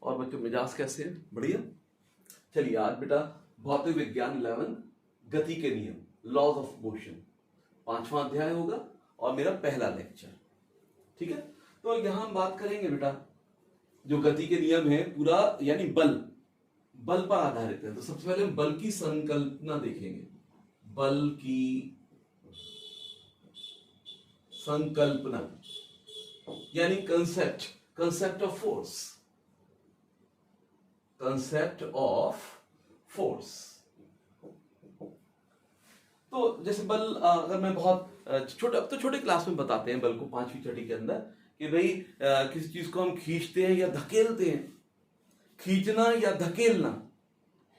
और बच्चों मिजाज कैसे है? बढ़िया। चलिए आज बेटा भौतिक विज्ञान 11 गति के नियम, लॉज ऑफ मोशन, 5वां अध्याय होगा और मेरा पहला लेक्चर। ठीक है, तो यहां हम बात करेंगे बेटा जो गति के नियम है पूरा यानी बल पर आधारित है। तो सबसे पहले हम बल की संकल्पना देखेंगे। बल की संकल्पना यानी concept of force. Concept of force. तो जैसे बल अगर मैं बहुत छोटे, अब तो छोटे क्लास में बताते हैं बल को 5वीं छठी के अंदर कि भाई किसी चीज को हम खींचते हैं या धकेलते हैं। खींचना या धकेलना,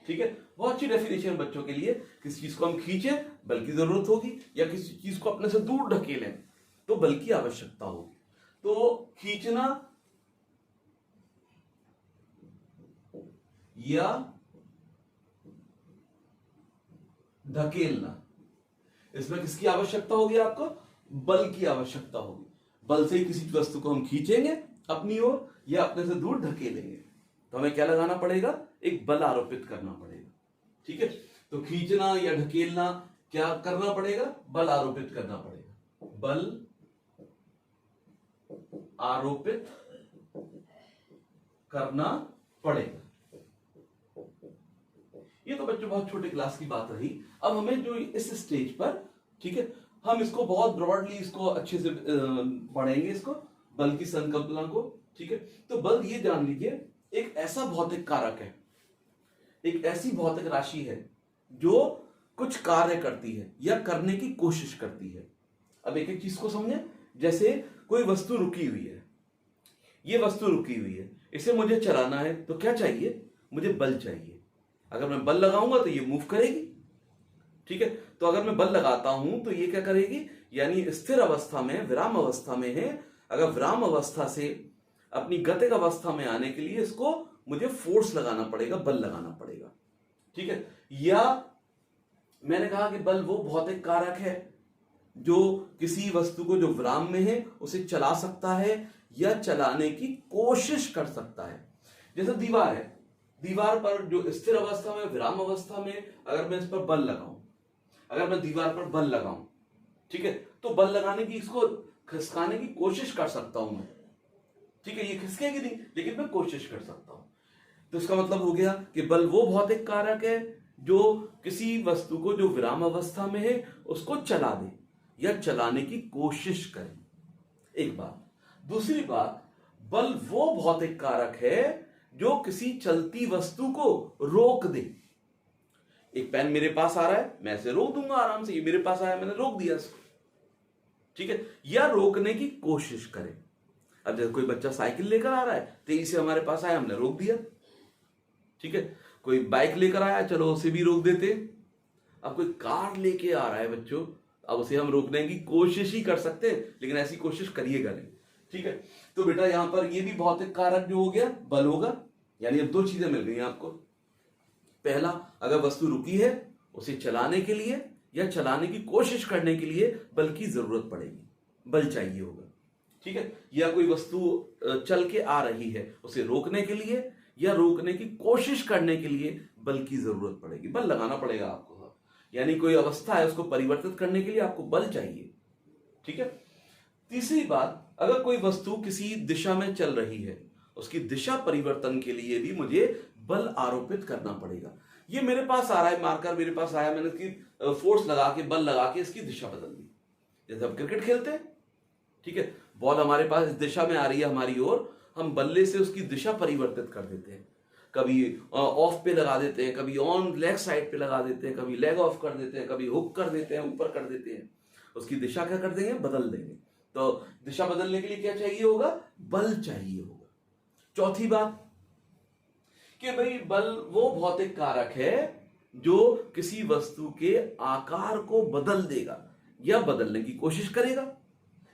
ठीक है, बहुत अच्छी डेफिनेशन बच्चों के लिए। किसी चीज को हम खींचे बल की जरूरत होगी, या किसी चीज को अपने से दूर ढकेलें तो बल की आवश्यकता होगी। तो खींचना या धकेलना, इसमें किसकी आवश्यकता होगी? आपको बल की आवश्यकता होगी। बल से ही किसी वस्तु को हम खींचेंगे अपनी ओर या अपने से दूर धकेलेंगे तो हमें क्या लगाना पड़ेगा? एक बल आरोपित करना पड़ेगा। ठीक है, तो खींचना या ढकेलना क्या करना पड़ेगा? बल आरोपित करना पड़ेगा। बल आरोपित करना पड़ेगा। ये तो बच्चों बहुत छोटे क्लास की बात रही। अब हमें जो इस स्टेज पर, ठीक है, हम इसको बहुत ब्रॉडली इसको अच्छे से पढ़ेंगे, इसको बल की संकल्पना को। ठीक है, तो बल ये जान लीजिए एक ऐसा भौतिक कारक है, एक ऐसी भौतिक राशि है जो कुछ कार्य करती है या करने की कोशिश करती है। अब एक एक चीज को समझे। जैसे कोई वस्तु रुकी हुई है, ये वस्तु रुकी हुई है, इसे मुझे चलाना है तो क्या चाहिए? मुझे बल चाहिए। अगर मैं बल लगाऊंगा तो ये मूव करेगी। ठीक है, तो अगर मैं बल लगाता हूं तो ये क्या करेगी? यानी स्थिर अवस्था में, विराम अवस्था में है, अगर विराम अवस्था से अपनी गतिक अवस्था में आने के लिए इसको मुझे फोर्स लगाना पड़ेगा, बल लगाना पड़ेगा। ठीक है, या मैंने कहा कि बल वो भौतिक कारक है जो किसी वस्तु को जो विराम में है उसे चला सकता है या चलाने की कोशिश कर सकता है। जैसे दीवार है, दीवार पर जो स्थिर अवस्था में, विराम अवस्था में अगर मैं इस पर बल लगाऊं, अगर मैं दीवार पर बल लगाऊं, ठीक है, तो बल लगाने की, इसको खिसकाने की कोशिश कर सकता हूं मैं। ठीक है, ये खिसकेगी नहीं लेकिन मैं कोशिश कर सकता हूं। तो इसका मतलब हो गया कि बल वो भौतिक कारक है जो किसी वस्तु को जो विराम अवस्था में है उसको चला दे या चलाने की कोशिश करे। एक बात। दूसरी बात, बल वो भौतिक कारक है जो किसी चलती वस्तु को रोक दे। एक पेन मेरे पास आ रहा है, मैं इसे रोक दूंगा आराम से। ये मेरे पास आया, मैंने रोक दिया इसको। ठीक है, या रोकने की कोशिश करे। अब जैसे कोई बच्चा साइकिल लेकर आ रहा है, तेजी से हमारे पास आया, हमने रोक दिया। ठीक है, कोई बाइक लेकर आया, चलो उसे भी रोक देते। अब कोई कार लेके आ रहा है बच्चों, अब उसे हम रोकने की कोशिश ही कर सकते हैं लेकिन ऐसी कोशिश करिएगा नहीं। ठीक है, तो बेटा यहां पर ये भी भौतिक कारक जो हो गया बल होगा। यानी अब दो चीजें मिल गई आपको। पहला, अगर वस्तु रुकी है उसे चलाने के लिए या चलाने की कोशिश करने के लिए बल की जरूरत पड़ेगी, बल चाहिए होगा। ठीक है, या कोई वस्तु चल के आ रही है, उसे रोकने के लिए या रोकने की कोशिश करने के लिए बल की जरूरत पड़ेगी, बल लगाना पड़ेगा आपको। यानी कोई अवस्था है उसको परिवर्तित करने के लिए आपको बल चाहिए। ठीक है, तीसरी बात, अगर कोई वस्तु किसी दिशा में चल रही है, उसकी दिशा परिवर्तन के लिए भी मुझे बल आरोपित करना पड़ेगा। ये मेरे पास आ रहा है, मार्कर मेरे पास आया, मैंने इसकी फोर्स लगा के, बल लगा के इसकी दिशा बदल दी। जैसे हम क्रिकेट खेलते हैं, ठीक है, बॉल हमारे पास इस दिशा में आ रही है हमारी ओर, हम बल्ले से उसकी दिशा परिवर्तित कर देते हैं। कभी ऑफ पे लगा देते हैं, कभी ऑन लेग साइड पे लगा देते हैं, कभी लेग ऑफ कर देते हैं, कभी हुक कर देते हैं, ऊपर कर देते हैं। उसकी दिशा क्या कर देंगे? बदल देंगे। तो दिशा बदलने के लिए क्या चाहिए होगा? बल चाहिए होगा। चौथी बात कि भाई बल वो भौतिक कारक है जो किसी वस्तु के आकार को बदल देगा या बदलने की कोशिश करेगा।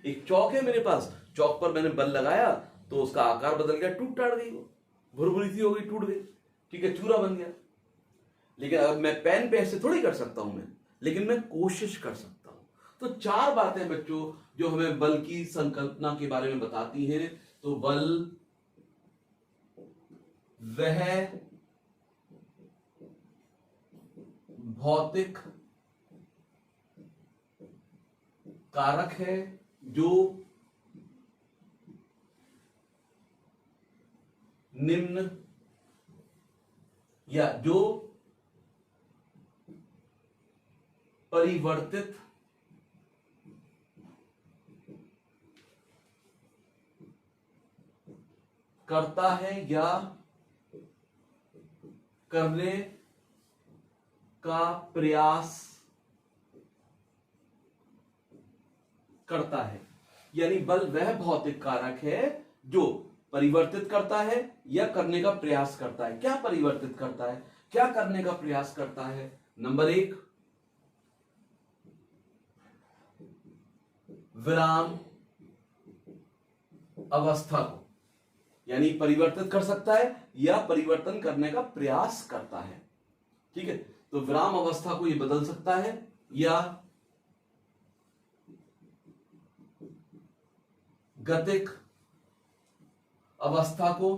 एक चौक है मेरे पास, चौक पर मैंने बल लगाया तो उसका आकार बदल गया, टूट टाट गई, वो भुरभुरी सी हो गई, टूट गई। ठीक है, चूरा बन गया। लेकिन अब मैं पेन पे ऐसे थोड़ी कर सकता हूं मैं, लेकिन मैं कोशिश कर सकता हूं। तो चार बातें बच्चों जो हमें बल की संकल्पना के बारे में बताती हैं। तो बल वह भौतिक कारक है जो निम्न या जो परिवर्तित करता है या करने का प्रयास करता है। यानी बल वह भौतिक कारक है जो परिवर्तित करता है या करने का प्रयास करता है। क्या परिवर्तित करता है, क्या करने का प्रयास करता है? नंबर 1, विराम अवस्था को, यानी परिवर्तित कर सकता है या परिवर्तन करने का प्रयास करता है। ठीक है, तो विराम अवस्था को ये बदल सकता है या गतिक अवस्था को,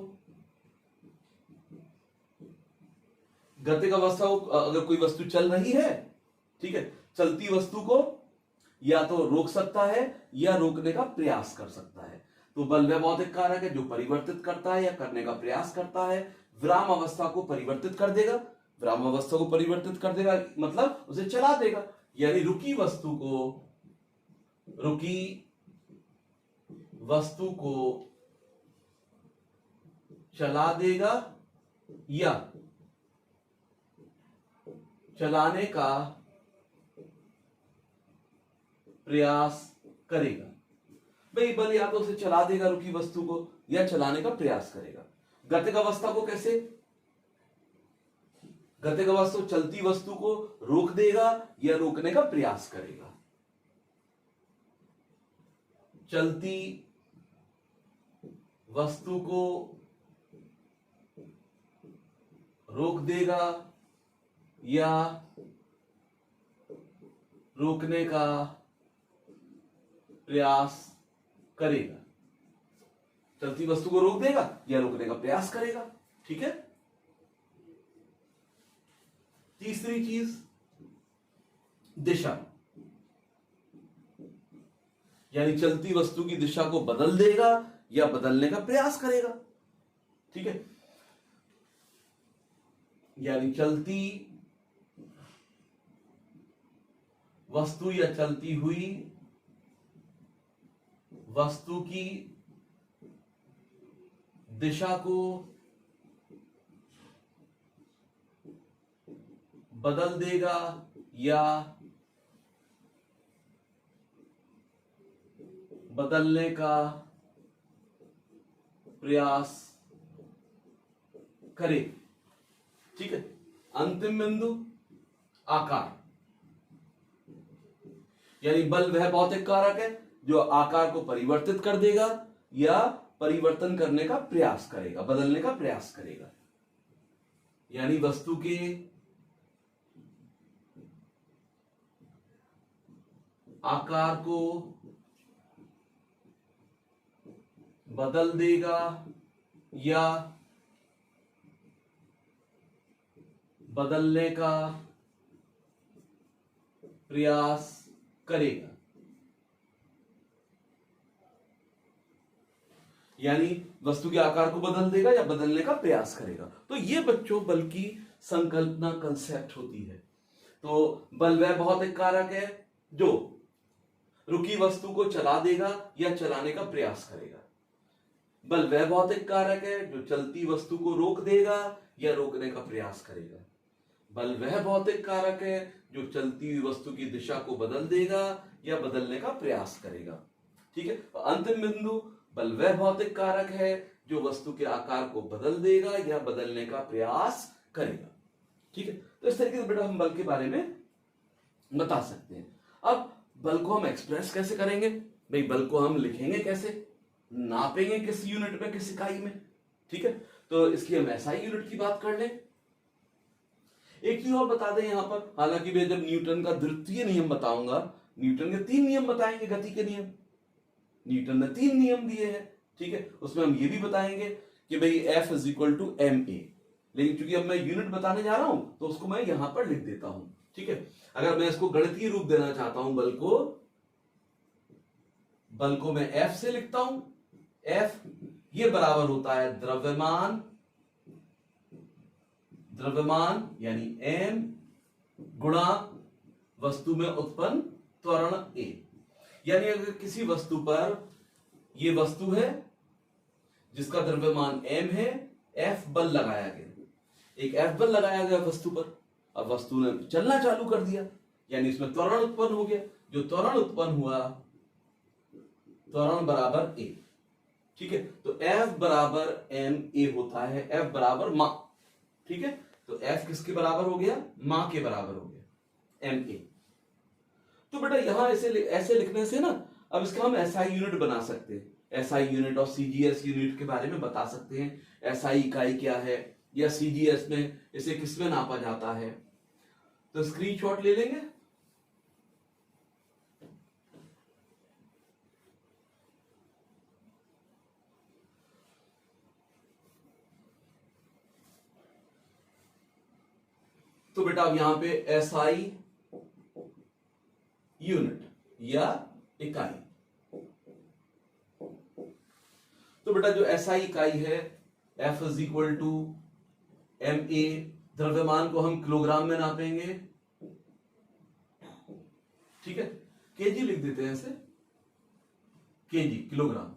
गतिक अवस्था को अगर कोई वस्तु चल रही है, ठीक है, चलती वस्तु को या तो रोक सकता है या रोकने का प्रयास कर सकता है। तो बल वह भौतिक कारक है जो परिवर्तित करता है या करने का प्रयास करता है। विराम अवस्था को परिवर्तित कर देगा, विराम अवस्था को परिवर्तित कर देगा मतलब उसे चला देगा, यानी रुकी वस्तु को चला देगा या चलाने का प्रयास करेगा। भाई बल या तो उसे चला देगा रुकी वस्तु को या चलाने का प्रयास करेगा। गतिक अवस्था को कैसे? गतिक अवस्था चलती वस्तु को रोक देगा या रोकने का प्रयास करेगा। चलती वस्तु को रोक देगा या रोकने का प्रयास करेगा। चलती वस्तु को रोक देगा या रोकने का प्रयास करेगा। ठीक है, तीसरी चीज दिशा, यानी चलती वस्तु की दिशा को बदल देगा या बदलने का प्रयास करेगा। ठीक है, यानी चलती वस्तु या चलती हुई वस्तु की दिशा को बदल देगा या बदलने का प्रयास करे। ठीक है, अंतिम बिंदु आकार, यानी बल वह भौतिक कारक है जो आकार को परिवर्तित कर देगा या परिवर्तन करने का प्रयास करेगा, बदलने का प्रयास करेगा। यानी वस्तु के आकार को बदल देगा या बदलने का प्रयास करेगा। यानी वस्तु के आकार को बदल देगा या बदलने का प्रयास करेगा। तो ये बच्चों बल की संकल्पना, कंसेप्ट होती है। तो बल वह भौतिक कारक है जो रुकी वस्तु को चला देगा या चलाने का प्रयास करेगा। बल वह भौतिक कारक है जो चलती वस्तु को रोक देगा या रोकने का प्रयास करेगा। बल वह भौतिक कारक है जो चलती हुई वस्तु की दिशा को बदल देगा या बदलने का प्रयास करेगा। ठीक है, तो अंतिम बिंदु, बल वह भौतिक कारक है जो वस्तु के आकार को बदल देगा या बदलने का प्रयास करेगा। ठीक है, तो इस तरीके से बेटा हम बल के बारे में बता सकते हैं। अब बल को हम एक्सप्रेस कैसे करेंगे? भाई बल को हम लिखेंगे कैसे, नापेंगे किस यूनिट में, किस इकाई में। ठीक है, तो इसकी हम एसआई यूनिट की बात कर लें। एक चीज और बता दें यहां पर, हालांकि मैं जब न्यूटन का द्वितीय नियम बताऊंगा, न्यूटन के 3 नियम बताएंगे गति के नियम, न्यूटन ने 3 नियम दिए हैं। ठीक है, उसमें हम ये भी बताएंगे कि भाई F is equal to m a, लेकिन चूंकि अब मैं यूनिट बताने जा रहा हूं तो उसको मैं यहां पर लिख देता हूं। ठीक है, अगर मैं इसको गणितीय रूप देना चाहता हूं, बल को मैं F से लिखता हूं। F ये बराबर होता है द्रव्यमान यानी m गुणा वस्तु में उत्पन्न त्वरण A। यानी अगर किसी वस्तु पर, ये वस्तु है जिसका द्रव्यमान m है, F बल लगाया गया, एक F बल लगाया गया वस्तु पर, अब वस्तु ने चलना चालू कर दिया, यानी इसमें त्वरण उत्पन्न हो गया। जो त्वरण उत्पन्न हुआ, त्वरण बराबर A। ठीक है, तो F बराबर एम ए होता है, F बराबर मां। ठीक है, तो F किसके बराबर हो गया, मां के बराबर हो गया, एम ए। तो बेटा यहां ऐसे लिखने से ना, अब इसका हम एसआई यूनिट बना सकते हैं, एसआई यूनिट और सीजीएस यूनिट के बारे में बता सकते हैं। एसआई इकाई क्या है, या सीजीएस में इसे किसमें नापा जाता है, तो स्क्रीनशॉट ले लेंगे। तो बेटा अब यहां पे एसआई यूनिट या इकाई, तो बेटा जो एसआई इकाई है F is equal to m a, द्रव्यमान को हम किलोग्राम में नापेंगे। ठीक है, केजी लिख देते हैं ऐसे, केजी किलोग्राम।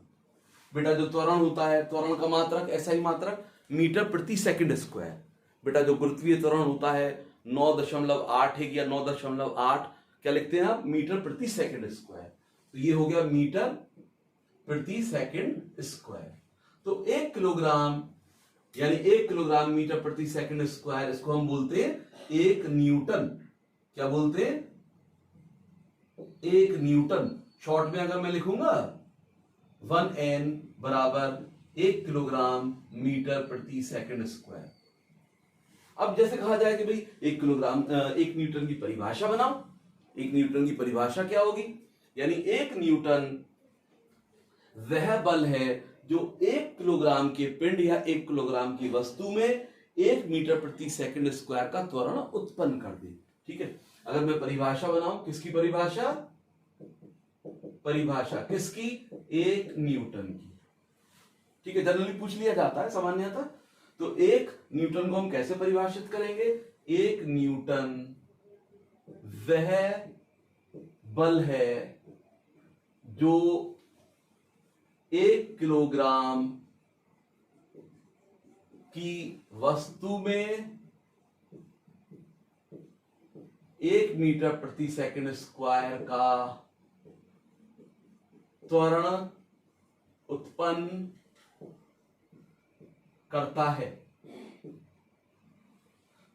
बेटा जो त्वरण होता है, त्वरण का मात्रक एसआई मात्रक मीटर प्रति सेकंड स्क्वायर। बेटा जो गुरुत्वीय त्वरण होता है 9.81 या 9.8, क्या लिखते हैं आप, मीटर प्रति सेकंड स्क्वायर। तो ये हो गया मीटर प्रति सेकंड स्क्वायर। तो 1 किलोग्राम यानी 1 किलोग्राम मीटर प्रति सेकंड स्क्वायर, इसको हम बोलते हैं 1 न्यूटन। क्या बोलते हैं, 1 न्यूटन। शॉर्ट में अगर मैं लिखूंगा 1N बराबर 1 किलोग्राम मीटर प्रति सेकंड स्क्वायर। अब जैसे कहा जाए कि भाई 1 किलोग्राम 1 न्यूटन की परिभाषा बनाओ। 1 न्यूटन की परिभाषा क्या होगी, यानी 1 न्यूटन वह बल है जो 1 किलोग्राम के पिंड या 1 किलोग्राम की वस्तु में 1 मीटर प्रति सेकंड स्क्वायर का त्वरण उत्पन्न कर दे। ठीक है, अगर मैं परिभाषा बनाऊं, किसकी परिभाषा, परिभाषा किसकी, 1 न्यूटन की। ठीक है, जनरली पूछ लिया जाता है सामान्यतः। तो 1 न्यूटन को हम कैसे परिभाषित करेंगे, 1 न्यूटन वह बल है जो 1 किलोग्राम की वस्तु में 1 मीटर प्रति सेकंड स्क्वायर का त्वरण उत्पन्न करता है।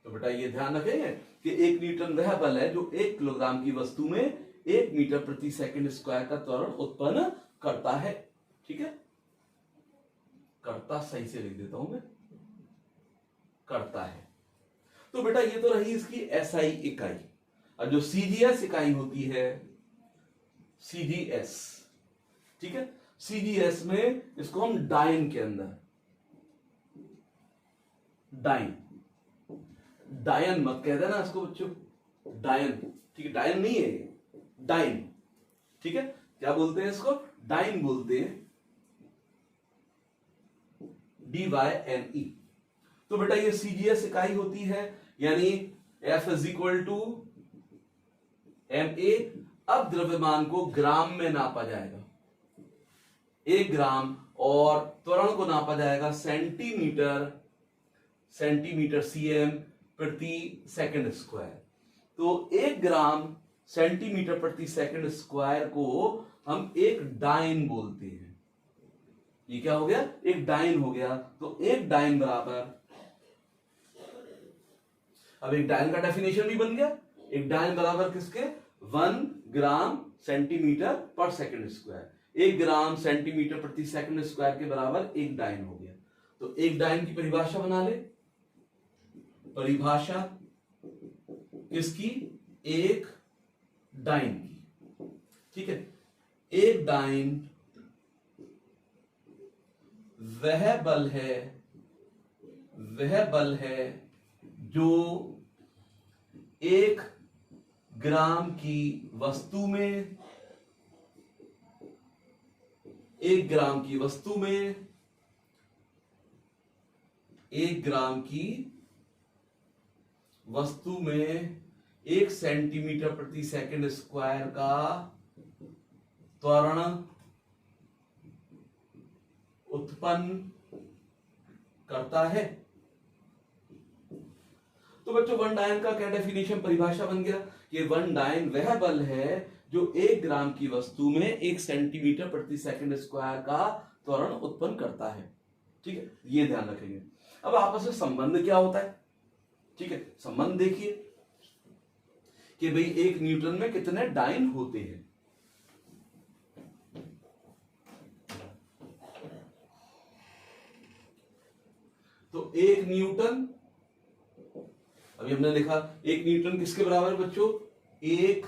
तो बेटा ये ध्यान रखेंगे कि 1 न्यूटन वह बल है जो 1 किलोग्राम की वस्तु में 1 मीटर प्रति सेकंड स्क्वायर का त्वरण उत्पन्न करता है। ठीक है, करता सही से लिख देता हूं मैं, करता है। तो बेटा ये तो रही इसकी एसआई इकाई। और जो सीजीएस इकाई होती है, सीजीएस, ठीक है, सीजीएस में इसको हम डाइन के अंदर, डाइन, डायन मत कह देना इसको बच्चों, डायन। ठीक है, डायन नहीं है, डाइन। ठीक है, क्या बोलते हैं इसको, डाइन बोलते हैं, DYNE। तो बेटा ये सीजीएस इकाई होती है, यानी F is equal to m a. अब द्रव्यमान को ग्राम में नापा जाएगा, 1 ग्राम, और त्वरण को नापा जाएगा सेंटीमीटर CM प्रति सेकंड स्क्वायर। तो 1 ग्राम सेंटीमीटर प्रति सेकंड स्क्वायर को हम एक डाइन बोलते हैं। ये क्या हो गया, एक डाइन हो गया। तो एक डाइन बराबर, अब एक डाइन का डेफिनेशन भी बन गया, एक डाइन बराबर किसके, 1 ग्राम सेंटीमीटर पर सेकंड स्क्वायर। 1 ग्राम सेंटीमीटर प्रति सेकंड स्क्वायर के बराबर एक डाइन हो गया। तो एक डाइन की परिभाषा बना ले, परिभाषा किसकी, एक डाइन की। ठीक है, एक डाइन वह बल है, वह बल है जो 1 ग्राम की वस्तु में, 1 ग्राम की वस्तु में 1 ग्राम की वस्तु में 1 सेंटीमीटर प्रति सेकंड स्क्वायर का त्वरण उत्पन्न करता है। तो बच्चों वन डायन का क्या डेफिनेशन, परिभाषा बन गया कि वन डायन वह बल है जो 1 ग्राम की वस्तु में 1 सेंटीमीटर प्रति सेकंड स्क्वायर का त्वरण उत्पन्न करता है। ठीक है, ये ध्यान रखेंगे। अब आपस में संबंध क्या होता है, ठीक है, संबंध देखिए कि भाई 1 न्यूटन में कितने डायन होते हैं। तो 1 न्यूटन, अभी हमने लिखा 1 न्यूटन किसके बराबर है बच्चों, 1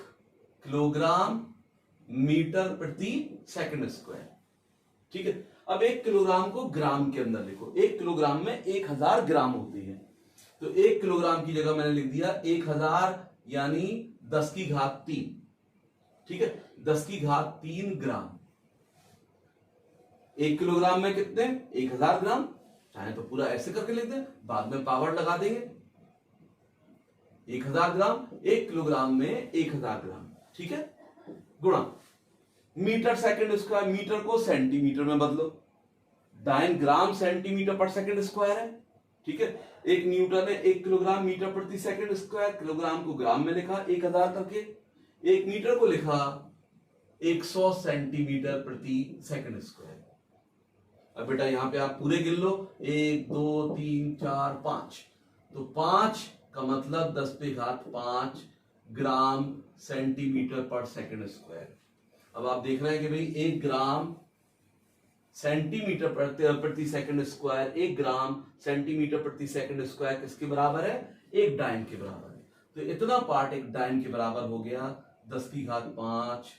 किलोग्राम मीटर प्रति सेकंड स्क्वायर। ठीक है, अब 1 किलोग्राम को ग्राम के अंदर लिखो। 1 किलोग्राम में 1000 ग्राम होते हैं, तो 1 किलोग्राम की जगह मैंने लिख दिया 1000 यानी 10 की घात 3। ठीक है, 10 की घात 3 ग्राम। 1 किलोग्राम में कितने, 1000 ग्राम। चाहे तो पूरा ऐसे करके लिख दें, बाद में पावर लगा देंगे। 1000 ग्राम, 1 किलोग्राम में 1000 ग्राम। ठीक है, गुणा मीटर सेकंड स्क्वायर, मीटर को सेंटीमीटर में बदलो। डायन ग्राम सेंटीमीटर पर सेकंड स्क्वायर है। ठीक है, 1 न्यूटन है 1 किलोग्राम मीटर प्रति सेकंड स्क्वायर। किलोग्राम को ग्राम में लिखा 1000 करके, 1 मीटर को लिखा 100 सेंटीमीटर प्रति सेकंड स्क्वायर। अब बेटा यहां पे आप पूरे गिन लो, 1 2 3 4 5, तो 5 का मतलब 10 पे घात 5 ग्राम सेंटीमीटर पर सेकंड स्क्वायर। अब आप देख रहे हैं कि भाई 1 ग्राम सेंटीमीटर प्रति सेकंड स्क्वायर, 1 ग्राम सेंटीमीटर प्रति सेकंड स्क्वायर किसके बराबर है, 1 डायन के बराबर है। तो इतना पार्ट 1 डायन के बराबर हो गया, 10 की घात 5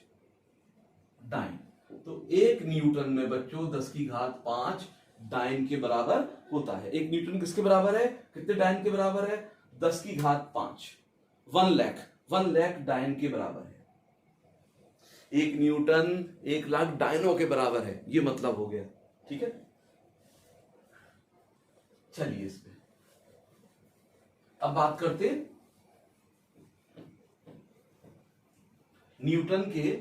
डायन। तो 1 न्यूटन में बच्चों 10 की घात 5 डायन के बराबर होता है। 1 न्यूटन किसके बराबर है, कितने डायन के बराबर है, 10 की घात 5, 1 लाख डायन के बराबर है। 1 न्यूटन 1 लाख डायनों के बराबर है, ये मतलब हो गया। ठीक है, चलिए इस पे अब बात करते न्यूटन के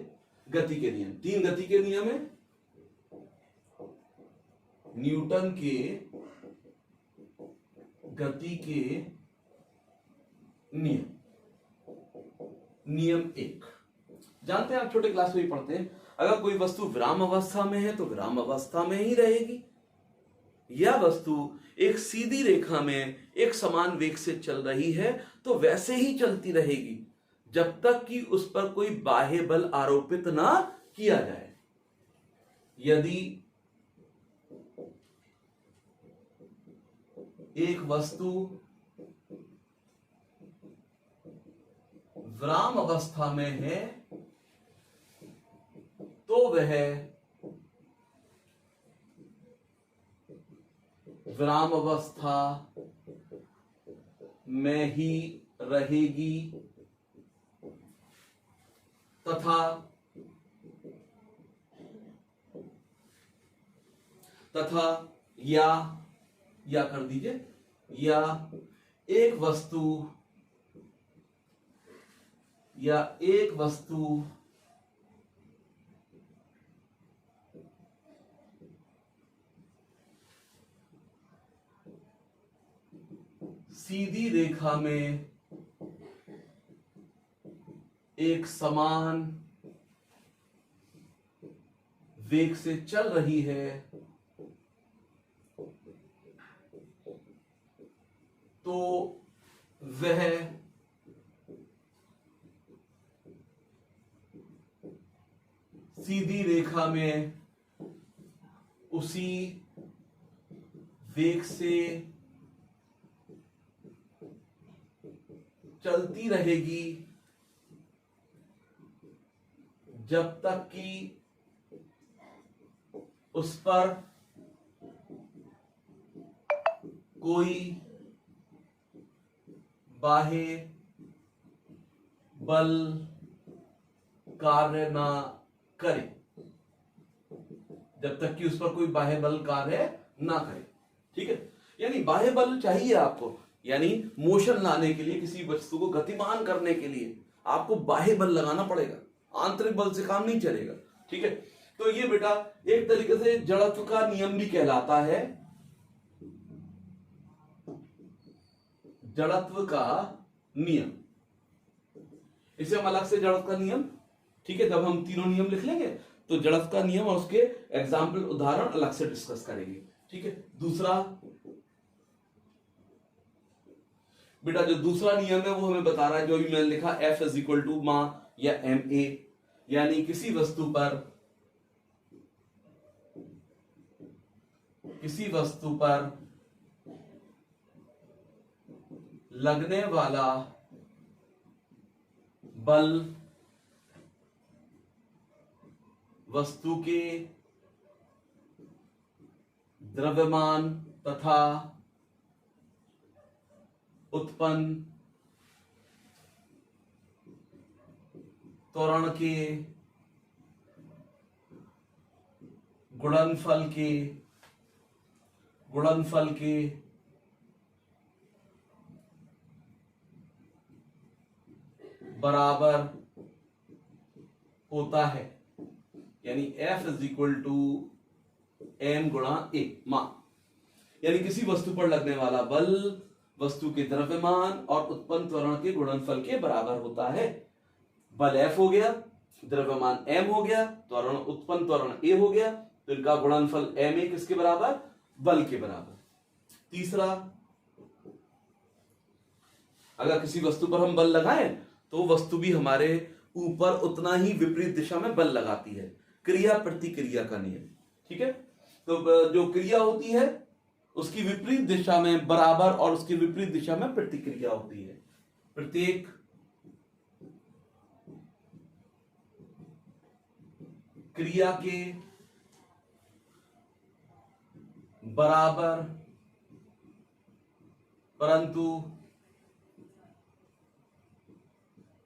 गति के नियम। 3 गति के नियम है। न्यूटन के गति के नियम। नियम 1 जानते हैं, आप छोटे क्लास में ही पढ़ते हैं, अगर कोई वस्तु विराम अवस्था में है तो विराम अवस्था में ही रहेगी। यह वस्तु एक सीधी रेखा में एक समान वेग से चल रही है तो वैसे ही चलती रहेगी जब तक कि उस पर कोई बाह्य बल आरोपित ना किया जाए। यदि एक वस्तु विराम अवस्था में है तो वह विराम अवस्था में ही रहेगी तथा या कर दीजिए, या एक वस्तु सीधी रेखा में एक समान वेग से चल रही है तो वह सीधी रेखा में उसी वेग से चलती रहेगी जब तक कि उस पर कोई बाह्य बल कार्य ना करे, जब तक कि उस पर कोई बाह्य बल कार्य ना करे। ठीक है, यानी बाह्य बल चाहिए आपको, यानी मोशन लाने के लिए, किसी वस्तु को गतिमान करने के लिए आपको बाह्य बल लगाना पड़ेगा, आंतरिक बल से काम नहीं चलेगा। ठीक है, तो ये बेटा एक तरीके से जड़त्व का नियम भी कहलाता है, जड़त्व का नियम, इसे हम अलग से जड़त्व का नियम, ठीक है, जब हम तीनों नियम लिख लेंगे तो जड़त्व का नियम और उसके एग्जाम्पल उदाहरण अलग से डिस्कस करेंगे। ठीक है, दूसरा बेटा जो दूसरा नियम है वो हमें बता रहा है, जो भी मैंने लिखा, F इज इक्वल टू मा या ma, यानी किसी वस्तु पर लगने वाला बल वस्तु के द्रव्यमान तथा उत्पन्न त्वरण के गुणनफल के बराबर होता है, यानी F is equal to m गुणा a, मा, यानी किसी वस्तु पर लगने वाला बल वस्तु के द्रव्यमान और उत्पन्न त्वरण के गुणनफल के बराबर होता है। बल F हो गया, द्रव्यमान m हो गया, त्वरण उत्पन्न त्वरण a हो गया, तो इनका गुणनफल ma किसके बराबर, बल के बराबर। तीसरा, अगर किसी वस्तु पर हम बल लगाएं तो वस्तु भी हमारे ऊपर उतना ही विपरीत दिशा में बल लगाती है, क्रिया प्रतिक्रिया का नियम। ठीक है, तो जो क्रिया होती है उसकी विपरीत दिशा में बराबर और उसकी विपरीत दिशा में प्रतिक्रिया होती है। प्रत्येक क्रिया के बराबर परंतु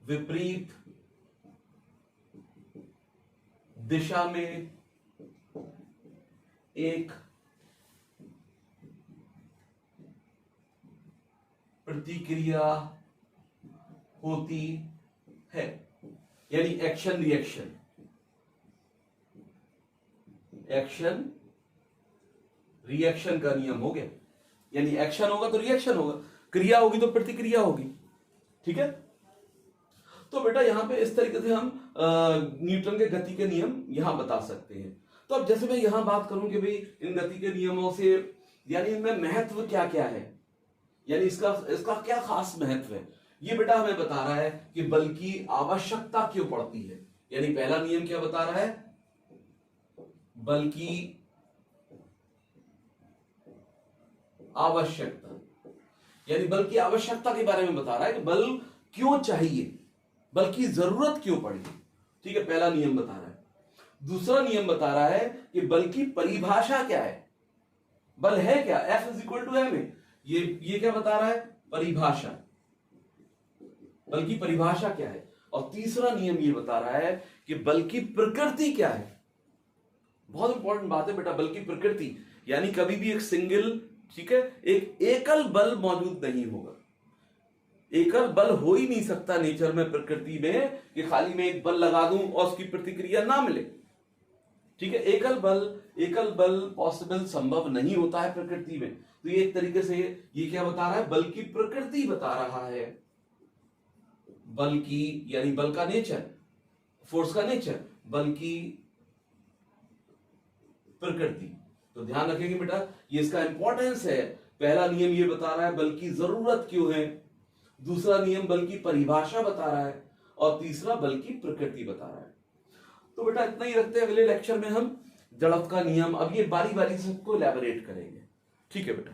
विपरीत दिशा में एक प्रतिक्रिया होती है, यानी एक्शन रिएक्शन, एक्शन रिएक्शन का नियम हो गया, यानी एक्शन होगा तो रिएक्शन होगा, क्रिया होगी तो प्रतिक्रिया होगी। ठीक है, तो बेटा यहां पे इस तरीके से हम न्यूटन के गति के नियम यहां बता सकते हैं। तो अब जैसे मैं यहां बात करूं कि भाई इन गति के नियमों से, यानी इनमें महत्व क्या क्या है, यानी इसका क्या खास महत्व है, ये बेटा हमें बता रहा है कि बल की आवश्यकता क्यों पड़ती है। यानी पहला नियम क्या बता रहा है, बल की आवश्यकता, यानी बल की आवश्यकता के बारे में बता रहा है कि बल क्यों चाहिए, बल की जरूरत क्यों पड़ी। ठीक है, पहला नियम बता रहा है। दूसरा नियम बता रहा है कि बल की परिभाषा क्या है, बल है क्या, F is equal to m, ये क्या बता रहा है, परिभाषा, बल की परिभाषा क्या है। और तीसरा नियम ये बता रहा है कि बल की प्रकृति क्या है। बहुत इंपॉर्टेंट बात है बेटा, बल की प्रकृति, यानी कभी भी एक सिंगल, ठीक है, एक एकल बल मौजूद नहीं होगा, एकल बल हो ही नहीं सकता नेचर में, प्रकृति में, कि खाली मैं एक बल लगा दूं और उसकी प्रतिक्रिया ना मिले। ठीक है, एकल बल पॉसिबल, संभव नहीं होता है प्रकृति में। तो ये एक तरीके से ये क्या बता रहा है, बल की प्रकृति बता रहा है, बल की, यानी बल का नेचर, फोर्स का नेचर, बल की प्रकृति। तो ध्यान रखेंगे बेटा, ये इसका इंपॉर्टेंस है। पहला नियम ये बता रहा है बल की जरूरत क्यों है, दूसरा नियम बल की परिभाषा बता रहा है, और तीसरा बल की प्रकृति बता रहा है। तो बेटा इतना ही रखते हैं, अगले लेक्चर में हम जड़त्व का नियम, अब ये बारी बारी से सबको इलैबोरेट करेंगे। ठीक है बेटा।